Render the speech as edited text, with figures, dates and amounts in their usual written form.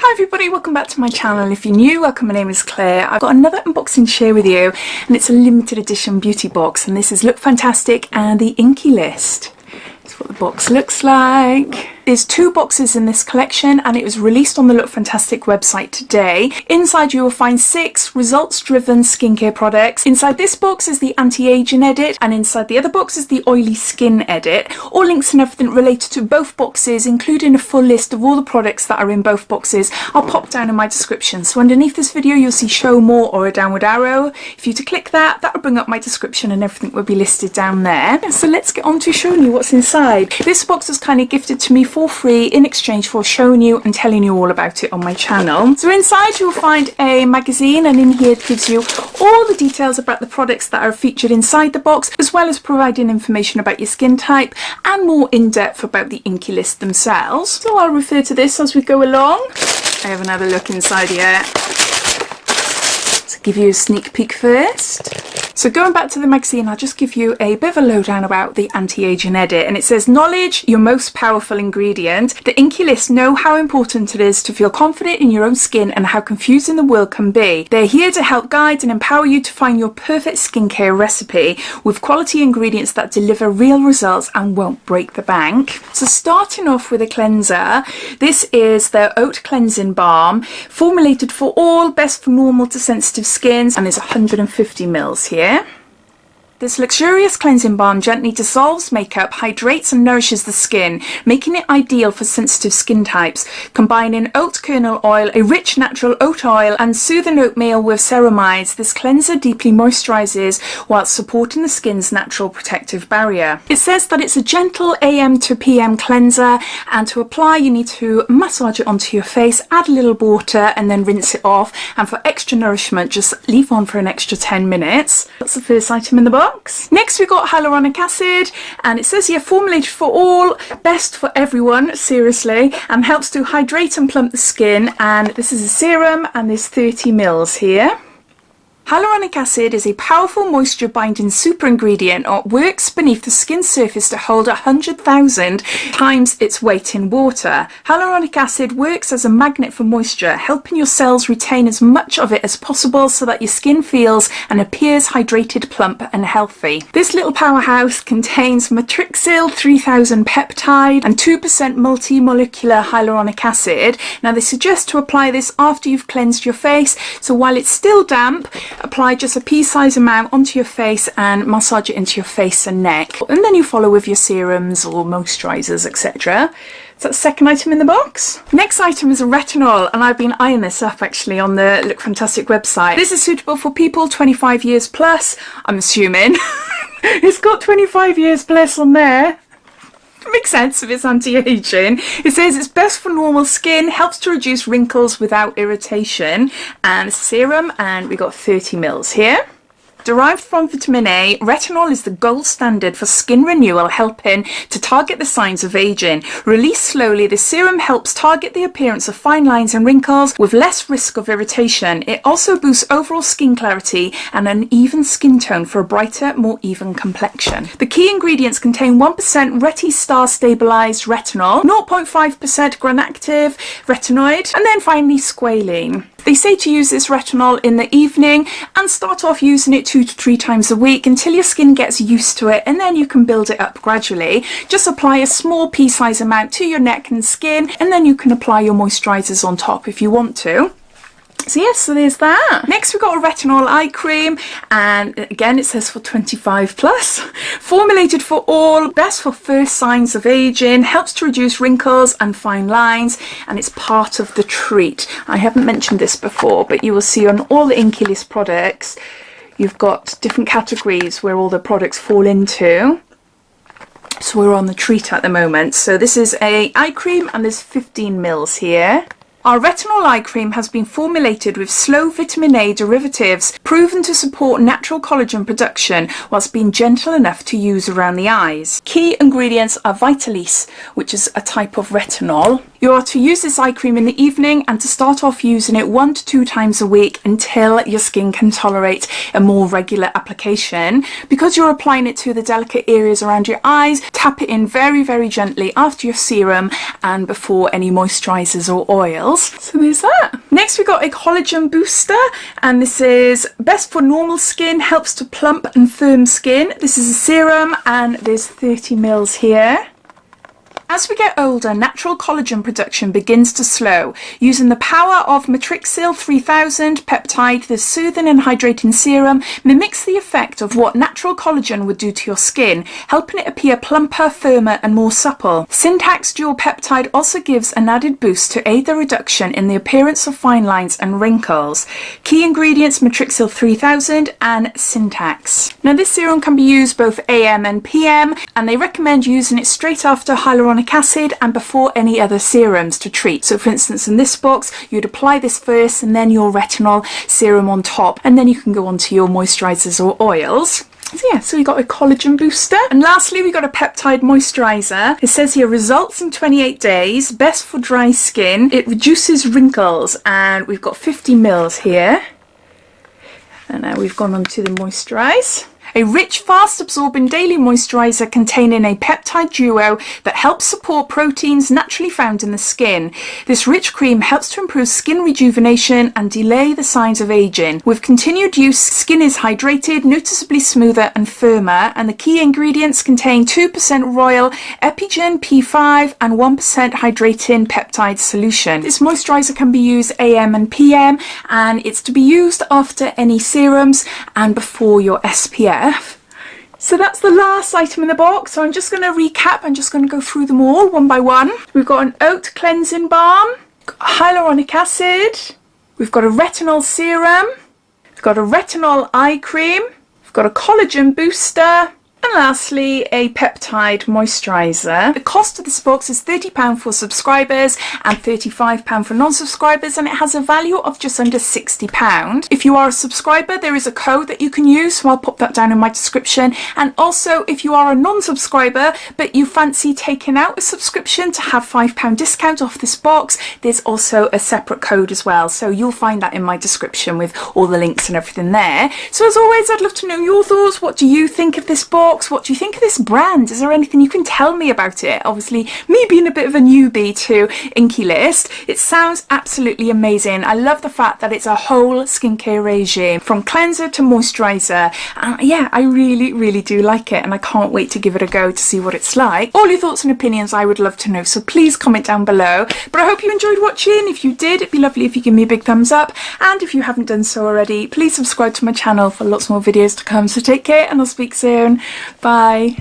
Hi everybody, welcome back to my channel. If you're new, welcome, my name is Claire. I've got another unboxing to share with you, and it's a limited edition beauty box, and this is Lookfantastic and the INKEYList. That's what the box looks like. There's 2 boxes in this collection and it was released on the Lookfantastic website today. Inside you will find 6 results-driven skincare products. Inside this box is the anti-aging edit, and inside the other box is the oily skin edit. All links and everything related to both boxes, including a full list of all the products that are in both boxes, I'll pop down in my description. So underneath this video you'll see show more or a downward arrow. If you were to click that, that will bring up my description and everything will be listed down there. So let's get on to showing you what's inside. This box was kind of gifted to me for free in exchange for showing you and telling you all about it on my channel. So inside you'll find a magazine, and in here it gives you all the details about the products that are featured inside the box, as well as providing information about your skin type and more in-depth about the INKEYList themselves. So I'll refer to this as we go along. I have another look inside here to give you a sneak peek first. So going back to the magazine, I'll just give you a bit of a lowdown about the anti-aging edit, and it says, knowledge, your most powerful ingredient. The INKEYList know how important it is to feel confident in your own skin and how confusing the world can be. They're here to help guide and empower you to find your perfect skincare recipe with quality ingredients that deliver real results and won't break the bank. So starting off with a cleanser, this is the Oat Cleansing Balm, formulated for all, best for normal to sensitive skins, and there's 150 ml here. This luxurious cleansing balm gently dissolves makeup, hydrates and nourishes the skin, making it ideal for sensitive skin types. Combining oat kernel oil, a rich natural oat oil and soothing oatmeal with ceramides, this cleanser deeply moisturizes whilst supporting the skin's natural protective barrier. It says that it's a gentle AM to PM cleanser, and to apply you need to massage it onto your face, add a little water and then rinse it off, and for extra nourishment just leave on for an extra 10 minutes. That's the first item in the box. Next we've got hyaluronic acid, and it says here formulated for all, best for everyone, seriously, and helps to hydrate and plump the skin. And this is a serum, and there's 30 ml here. Hyaluronic acid is a powerful moisture binding super ingredient that works beneath the skin surface to hold 100,000 times its weight in water. Hyaluronic acid works as a magnet for moisture, helping your cells retain as much of it as possible so that your skin feels and appears hydrated, plump and healthy. This little powerhouse contains matrixyl 3000 peptide and 2% multi-molecular hyaluronic acid. Now they suggest to apply this after you've cleansed your face, so while it's still damp, apply just a pea-sized amount onto your face and massage it into your face and neck, and then you follow with your serums or moisturisers, etc. So that's the second item in the box. Next item is a retinol, and I've been eyeing this up actually on the Lookfantastic website. This is suitable for people 25 years plus, I'm assuming. It's got 25 years plus on there. Makes sense if it's anti-aging. It says it's best for normal skin, helps to reduce wrinkles without irritation, and it's a serum, and we got 30 ml here. Derived from vitamin A, retinol is the gold standard for skin renewal, helping to target the signs of aging. Released slowly, the serum helps target the appearance of fine lines and wrinkles with less risk of irritation. It also boosts overall skin clarity and an even skin tone for a brighter, more even complexion. The key ingredients contain 1% Retistar stabilized retinol, 0.5% granactive retinoid, and then finally squalene. They say to use this retinol in the evening and start off using it 2 to 3 times a week until your skin gets used to it, and then you can build it up gradually. Just apply a small pea-sized amount to your neck and skin, and then you can apply your moisturisers on top if you want to. So yes, so there's that. Next we've got a Retinol Eye Cream, and again it says for 25 plus. Formulated for all, best for first signs of aging, helps to reduce wrinkles and fine lines, and it's part of the treat. I haven't mentioned this before, but you will see on all the INKEYList products, you've got different categories where all the products fall into. So we're on the treat at the moment. So this is a eye cream, and there's 15 ml here. Our retinol eye cream has been formulated with slow vitamin A derivatives proven to support natural collagen production whilst being gentle enough to use around the eyes. Key ingredients are Vitalis, which is a type of retinol. You are to use this eye cream in the evening and to start off using it 1 to 2 times a week until your skin can tolerate a more regular application. Because you're applying it to the delicate areas around your eyes, tap it in very, very gently after your serum and before any moisturisers or oils. So there's that. Next we got a collagen booster, and this is best for normal skin, helps to plump and firm skin. This is a serum and there's 30 ml here. As we get older, natural collagen production begins to slow. Using the power of Matrixyl 3000 peptide, this soothing and hydrating serum mimics the effect of what natural collagen would do to your skin, helping it appear plumper, firmer and more supple. Syntax dual peptide also gives an added boost to aid the reduction in the appearance of fine lines and wrinkles. Key ingredients: Matrixyl 3000 and Syntax. Now this serum can be used both AM and PM, and they recommend using it straight after hyaluronic acid and before any other serums to treat. So for instance, in this box you'd apply this first and then your retinol serum on top, and then you can go on to your moisturisers or oils. So yeah, so we got a collagen booster. And lastly we got a peptide moisturiser. It says here results in 28 days, best for dry skin, it reduces wrinkles, and we've got 50 ml here. And now we've gone on to the moisturise. A rich, fast-absorbing daily moisturiser containing a peptide duo that helps support proteins naturally found in the skin. This rich cream helps to improve skin rejuvenation and delay the signs of aging. With continued use, skin is hydrated, noticeably smoother and firmer, and the key ingredients contain 2% royal Epigen P5 and 1% hydrating peptide solution. This moisturiser can be used AM and PM, and it's to be used after any serums and before your SPF. So that's the last item in the box. So I'm just going to recap. I'm just going to go through them all one by one. We've got an Oat Cleansing Balm, Hyaluronic Acid, we've got a Retinol Serum, we've got a Retinol Eye Cream, we've got a Collagen Booster, and lastly a peptide moisturiser. The cost of this box is £30 for subscribers and £35 for non-subscribers, and it has a value of just under £60. If you are a subscriber, there is a code that you can use, so I'll pop that down in my description. And also if you are a non-subscriber but you fancy taking out a subscription to have £5 discount off this box, there's also a separate code as well, so you'll find that in my description with all the links and everything there. So as always, I'd love to know your thoughts. What do you think of this box? What do you think of this brand? Is there anything you can tell me about it? Obviously, me being a bit of a newbie to INKEYLIST, it sounds absolutely amazing. I love the fact that it's a whole skincare regime, from cleanser to moisturiser. And yeah, I really, really do like it, and I can't wait to give it a go to see what it's like. All your thoughts and opinions I would love to know, so please comment down below. But I hope you enjoyed watching. If you did, it'd be lovely if you give me a big thumbs up. And if you haven't done so already, please subscribe to my channel for lots more videos to come. So take care, and I'll speak soon. Bye.